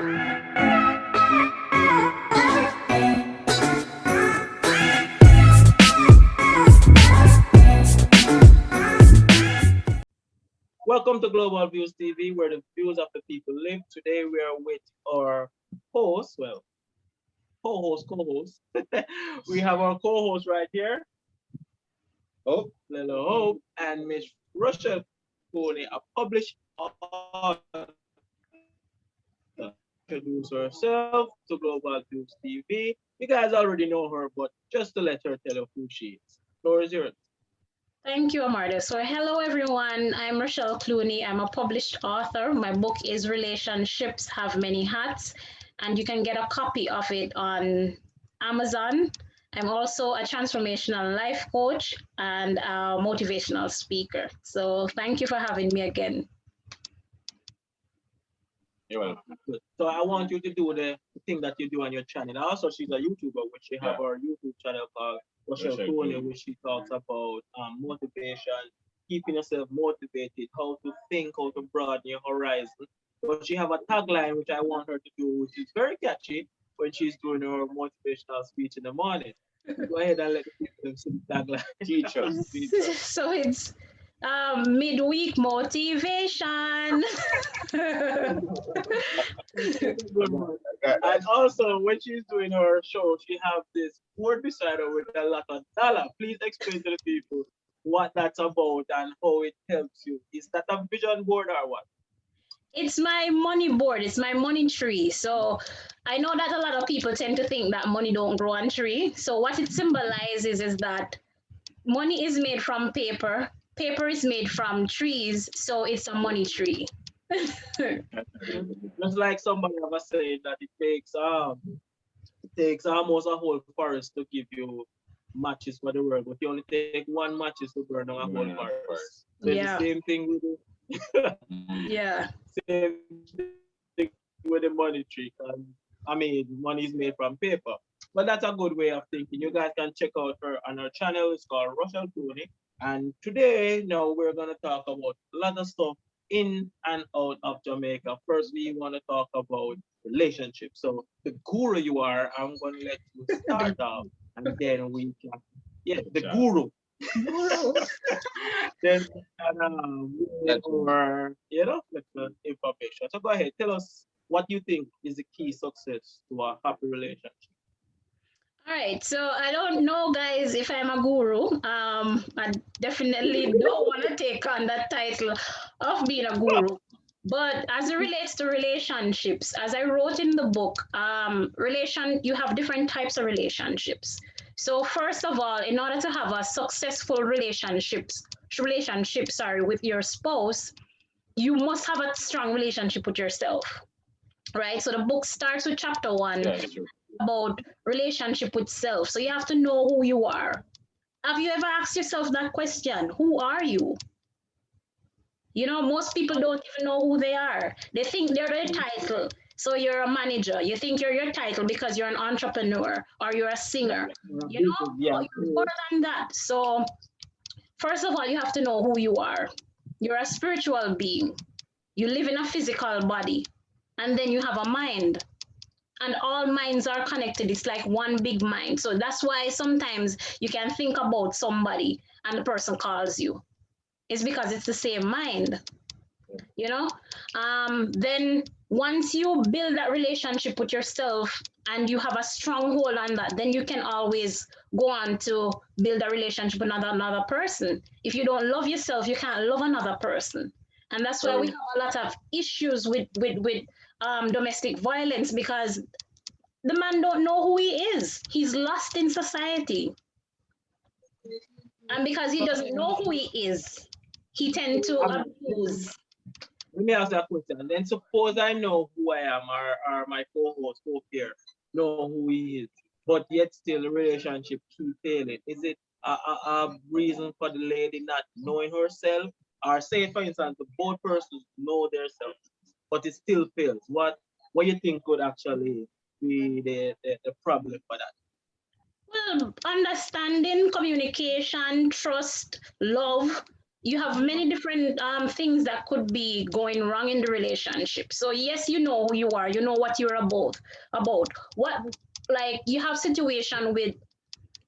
Welcome to Global Views TV, where the views of the people live. Today we are with our host, well, co-host. We have our co-host right here, Lelo Hope, and Miss Rochelle Cooney, a published author. Introduce herself to Global Views TV. You guys already know her, but just to let her tell you who she is. Floor is yours. Thank you, Amarda. So hello, everyone. I'm Rochelle Clooney. I'm a published author. My book is Relationships Have Many Hats, and you can get a copy of it on Amazon. I'm also a transformational life coach and a motivational speaker. So thank you for having me again. You're welcome. Good. So I want you to do the thing that you do on your channel. Also, she's a YouTuber, which she have her YouTube channel called Rochelle Cooney, which she talks about motivation, keeping yourself motivated, how to think, how to broaden your horizon. But she have a tagline which I want her to do, which is very catchy when she's doing her motivational speech in the morning. Go ahead and let the people see the tagline. Teach us. So it's midweek motivation. And also, when she's doing her show, she have this board beside her with a lot of dollar. Please explain to the people what that's about and how it helps you. Is that a vision board or what? It's my money board. It's my money tree. So I know that a lot of people tend to think that money don't grow on tree. So what it symbolizes is that money is made from paper. Paper is made from trees. So it's a money tree. Just like somebody ever said that it takes almost a whole forest to give you matches for the world, but you only take one matches to burn down a whole forest. So Yeah. the same thing with it. Yeah. Same thing with the money tree. I mean, money is made from paper. But that's a good way of thinking. You guys can check out her on her channel. It's called Rochelle Cooney. And today, we're going to talk about a lot of stuff in and out of Jamaica. Firstly, we want to talk about relationships. So the guru you are, I'm going to let you start off. And then we can, the guru. Then or information. So go ahead, tell us what you think is the key success to a happy relationship. All right, so I don't know, guys, if I'm a guru. I definitely don't want to take on that title of being a guru. But as it relates to relationships, as I wrote in the book, you have different types of relationships. So first of all, in order to have a successful relationship, with your spouse, you must have a strong relationship with yourself, right? So the book starts with chapter 1 about relationship with self. So you have to know who you are. Have you ever asked yourself that question? Who are you? You know, most people don't even know who they are. They think they're their title. So you're a manager. You think you're your title because you're an entrepreneur or you're a singer. You know, you're more than that. So first of all, you have to know who you are. You're a spiritual being. You live in a physical body. And then you have a mind. And all minds are connected. It's like one big mind. So that's why sometimes you can think about somebody and the person calls you. It's because it's the same mind, you know? Then once you build that relationship with yourself and you have a strong hold on that, then you can always go on to build a relationship with another person. If you don't love yourself, you can't love another person. And that's why we have a lot of issues with domestic violence, because the man don't know who he is. He's lost in society. And because he doesn't know who he is, he tends to abuse. Let me ask that question. And then suppose I know who I am, or my co-host up here know who he is, but yet still the relationship keep failing. Is it a reason for the lady not knowing herself? Or say, for instance, the both persons know themselves, but it still fails. What you think could actually be the problem for that? Well, understanding, communication, trust, love, you have many different things that could be going wrong in the relationship. So yes, you know who you are, you know what you're about. What, like, you have situation with,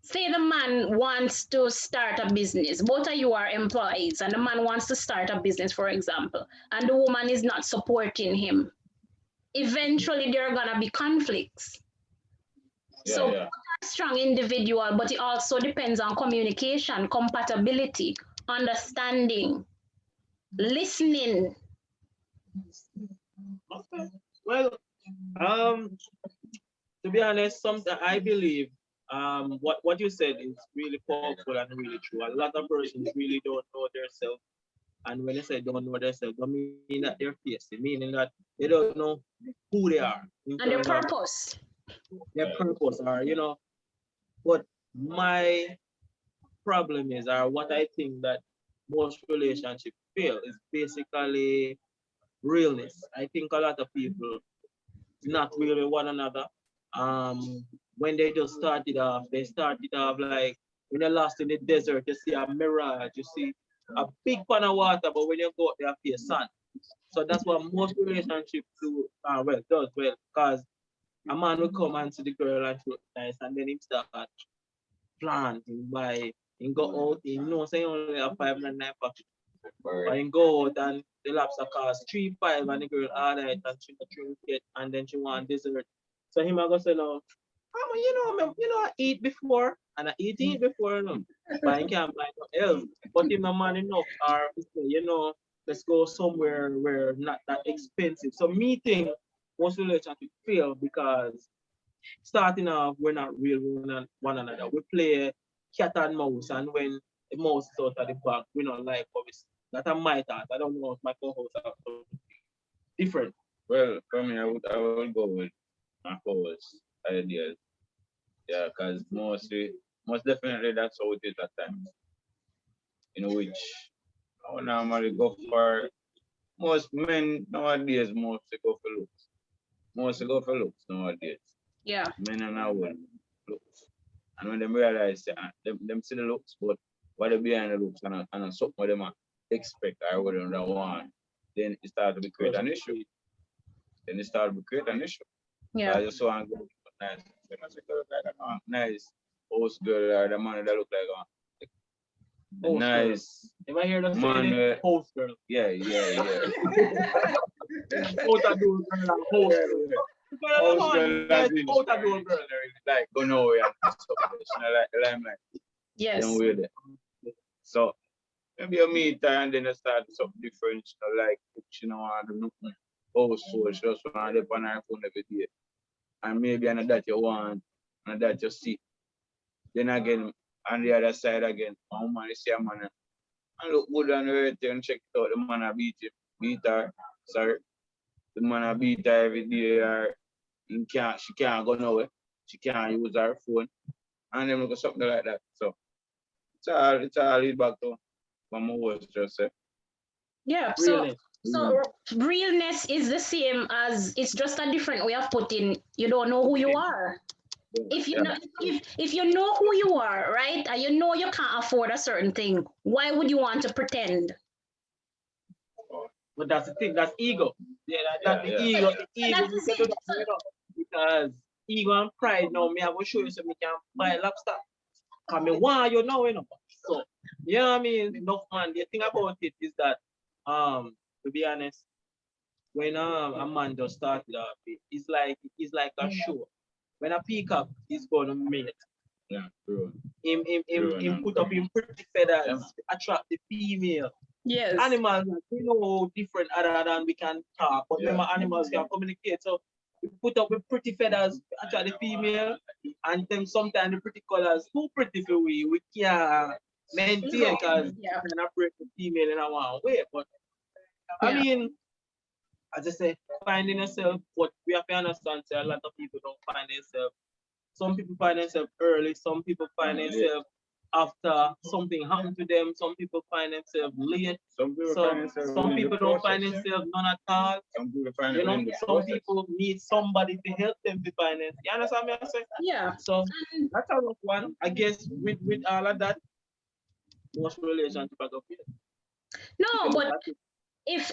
say the man wants to start a business, both of you are employees, and the man wants to start a business, for example, and the woman is not supporting him. Eventually there are gonna be conflicts. So yeah. strong individual, but it also depends on communication, compatibility, understanding, listening. Okay. Well, um, to be honest, something I believe what you said is really powerful and really true. A lot of persons really don't know themselves, and when they say don't know themselves, don't mean that they're facing, meaning that they don't know who they are in And terms their of purpose. their purpose, or But my problem is, or what I think that most relationships fail is basically realness. I think a lot of people not really one another. When they just they started off like when you're lost in the desert, you see a mirage, you see a big pan of water, but when you go out there, you see sand. So that's what most relationships do. Does well, because a man will come and see the girl and she look nice, and then him start planting by and go out. He knows he only have 599 pocket. But he go out and the lobster cost 3-5 and the girl order it and she not drink it and then she want dessert. So him I go say no, I eat before and I eat before, but I can't buy no else. But him no man enough or let's go somewhere where not that expensive. So meeting most relationship fail because starting off we're not real one another. We play cat and mouse, and when the mouse is out of the bag, we don't like what we see. That are my thought. I don't know if my co-hosts are something different. Well, for me, I would go with my co-host ideas. Yeah, because most definitely that's how it is at times. In which I would normally go for most men nowadays mostly go for looks. Mostly go for looks nowadays. Yeah. Men and I would looks. And when they realize them see the looks, but what they behind the looks and something what them expect or what they want, then it starts to be create an issue. Then it starts to create an issue. So Yeah. I just want to go nice. When I say girl look like a nice host girl or the man that look like a Host girl. nice If I hear them man, saying it, host girl. yeah. Out of door girl and host girl. Host girl Yes, has been out of door girl. like go nowhere and stuff. She not like the limelight. Yes. Them way there. So maybe you meet her and then you start something different. She not like she don't want to do nothing. Also, she just want to on her phone every day. And maybe another that you want, another that you see. Then again, on the other side again, a woman is see a man and look good on her and check it out. The man a beat her. Sorry. The man a beat her every day or she can't go nowhere. She can't use her phone. And then look at something like that. So it's all lead back to what my host just said. Yeah. Really. So realness is the same as, it's just a different way of putting you don't know who you are. If you know, if you know who you are, right, and you know you can't afford a certain thing, why would you want to pretend? But that's the thing, that's ego. Yeah, that's the ego. The ego That's you the can do same. that, because ego and pride now me I will show you so me can buy lobster. Cause me want So you know what I mean? Enough man. The thing about it is that to be honest, when a man just started off, it's like a show. When a peacock is gonna mate, Yeah, true. him put up him pretty feathers, attract the female. Yes. Animals, we know different other than we can talk, but remember animals can communicate. So we put up with pretty feathers, attract the female, and then sometimes the pretty colors too pretty for we can't maintain because we cannot break the female in our way. But I mean, as I say, finding yourself, but we have to understand that a lot of people don't find themselves. Some people find themselves early, some people find themselves after something happened to them, some people find themselves late, some people don't find themselves none at all. Some people find some people need somebody to help them to find it. You understand me? I say? Yeah. So that's a rough one. I guess with all of that, most relationships are good. No, but if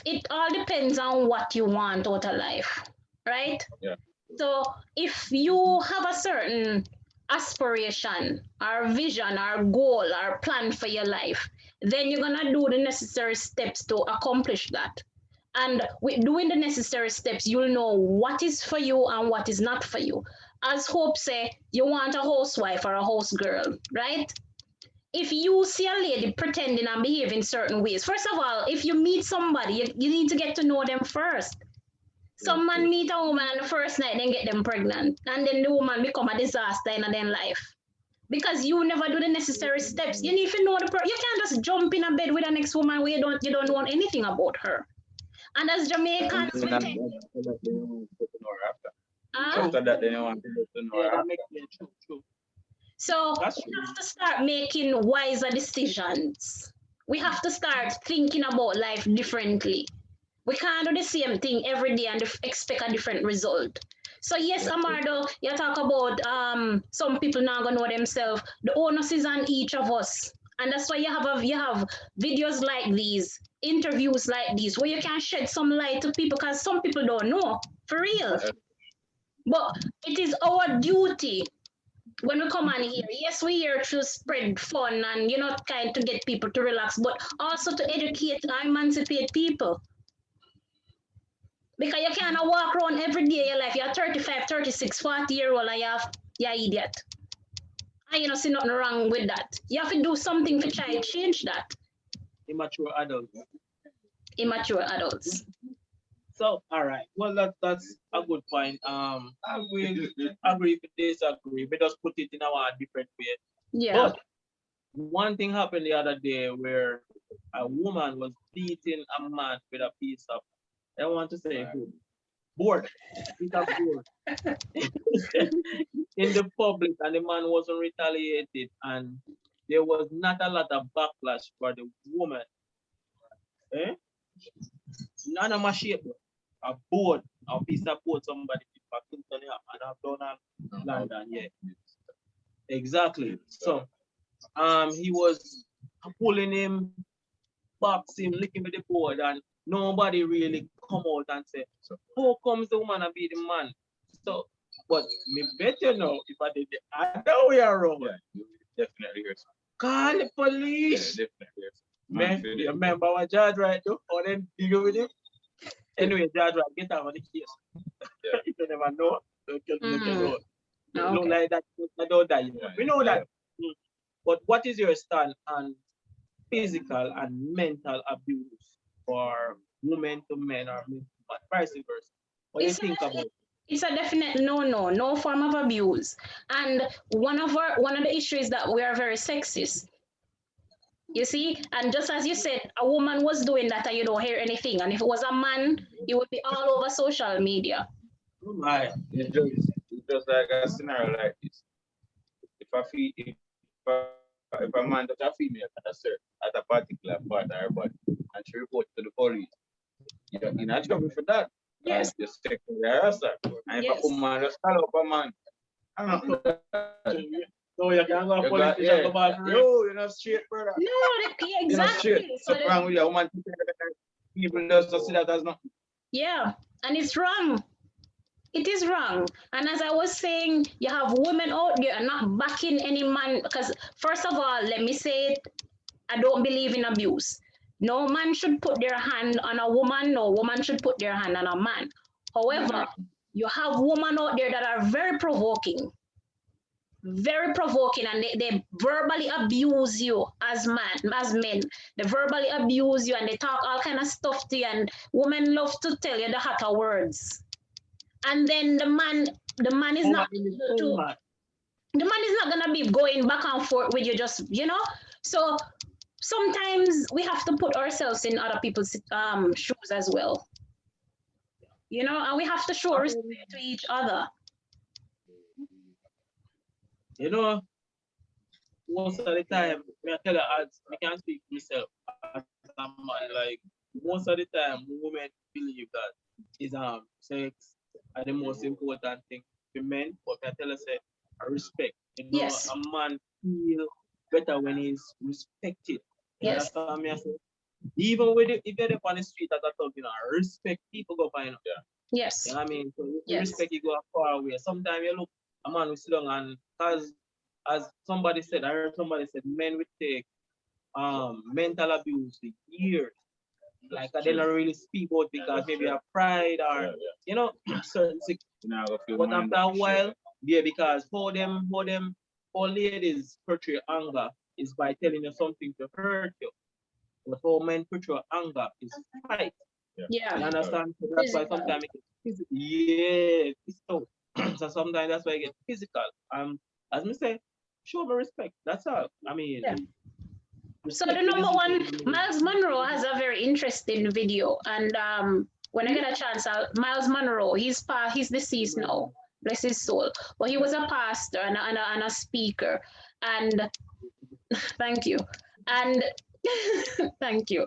it all depends on what you want out of life, right? Yeah. So if you have a certain aspiration or vision or goal or plan for your life, then you're gonna do the necessary steps to accomplish that. And with doing the necessary steps, you'll know what is for you and what is not for you. As Hope say, you want a housewife or a house girl, right? If you see a lady pretending and behaving certain ways, first of all, if you meet somebody, you need to get to know them first. Some man meet a woman on the first night, then get them pregnant, and then the woman become a disaster in their life because you never do the necessary steps. You need to know the person. You can't just jump in a bed with an next woman where you don't know anything about her. And as Jamaicans, we take. After that, they don't want to know. Yeah, that makes sense. True. So we have to start making wiser decisions. We have to start thinking about life differently. We can't do the same thing every day and expect a different result. So yes, Amardo, you talk about some people not gonna know themselves. The onus is on each of us. And that's why you have videos like these, interviews like these, where you can shed some light to people because some people don't know. For real. But it is our duty when we come on here. Yes, we here to spread fun and kind to get people to relax, but also to educate and emancipate people. Because you can't walk around every day of your life. You're 35, 36, 40-year-old and you're an idiot. And you don't see nothing wrong with that. You have to do something to try and change that. Immature adults. Immature adults. So, all right. Well, that's a good point. We agree to disagree. We just put it in our different way. Yeah. But one thing happened the other day where a woman was beating a man with a piece of, I want to say board. Piece of board. In the public, and the man wasn't retaliated, and there was not a lot of backlash for the woman. Eh? None of my shape. A board, a piece of board, somebody for Clinton and I've done in London, yeah. Exactly. So he was pulling him, boxing, licking with the board, and nobody really come out and say, so how comes the woman and be the man? So, but me bet you know if I did the other way around, you definitely hear some. call the police. Yeah, definitely hear some. Man, you remember what Judge right do? Or then deal with him? Anyway, Judge right, get out of the case. Yeah. You never know. Don't kill me, Okay. Look like that, I don't die. We know that. But what is your stand on physical and mental abuse for women to men or men to men, vice versa? What do you think about it? It's a definite no form of abuse. And one of the issues is that we are very sexist. You see, and just as you said, a woman was doing that and you don't hear anything. And if it was a man, it would be all over social media. Right. It's just like a scenario like this. If a man touch a female at a particular part of her body and she reports to the police, you're in trouble for that. Yes. You're sexually harassed her. And if Yes. a woman just call up a man, I don't know. So you can go police station, go back. Yo, you're not straight, brother. No, You're not exactly. straight. So What's wrong with you? A woman, people just see that as nothing. yeah, and it's wrong. It is wrong. And as I was saying, you have women out there not backing any man because, first of all, let me say it, I don't believe in abuse. No man should put their hand on a woman, no woman should put their hand on a man. However, you have women out there that are very provoking, and they verbally abuse you as men. They verbally abuse you and they talk all kind of stuff to you, and women love to tell you the hotter words. And then the man is not gonna be going back and forth with you, just so sometimes we have to put ourselves in other people's shoes as well, and we have to show respect to each other. Most of the time, I tell her as I can't speak for myself as a man, like most of the time women believe that is sex are the most important thing for men, but I tell her say respect. Yes. A man feel better when he's respected. Yes. That's what I mean. I say, even with it, if you're on the street as I talk, respect people go find out. Yes. You know what I mean? So you Yes. respect you go far away. Sometimes you look a man who sit down and because as somebody said, I heard somebody said men will take mental abuse for years. Like I didn't really speak about because maybe a pride or certain things. But after a while, because how ladies portray anger is by telling you something to hurt you. But how men portray anger is fight. Yeah. You understand? So that's why sometimes it gets physical. Yeah, physical. So sometimes that's why it gets physical. As me say, show me respect. That's all. I mean, Yeah. So the number one, Miles Monroe has a very interesting video, and when I get a chance, Miles Monroe, he's deceased now, bless his soul, but he was a pastor and a speaker, and thank you, and thank you.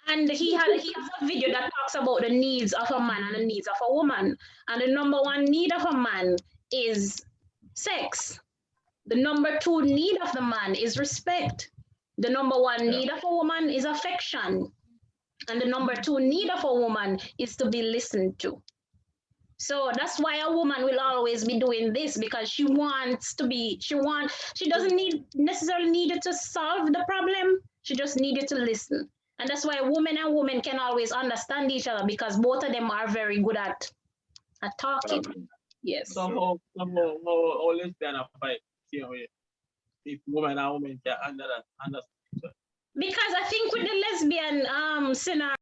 And he has a video that talks about the needs of a man and the needs of a woman, and the number one need of a man is sex. The number two need of the man is respect. The number one need of a woman is affection. And the number two need of a woman is to be listened to. So that's why a woman will always be doing this, because she doesn't necessarily need it to solve the problem. She just needed to listen. And that's why woman and woman can always understand each other, because both of them are very good at talking. Yes. Somehow always been a fight. If woman and woman can understand. Because I think with the lesbian scenario,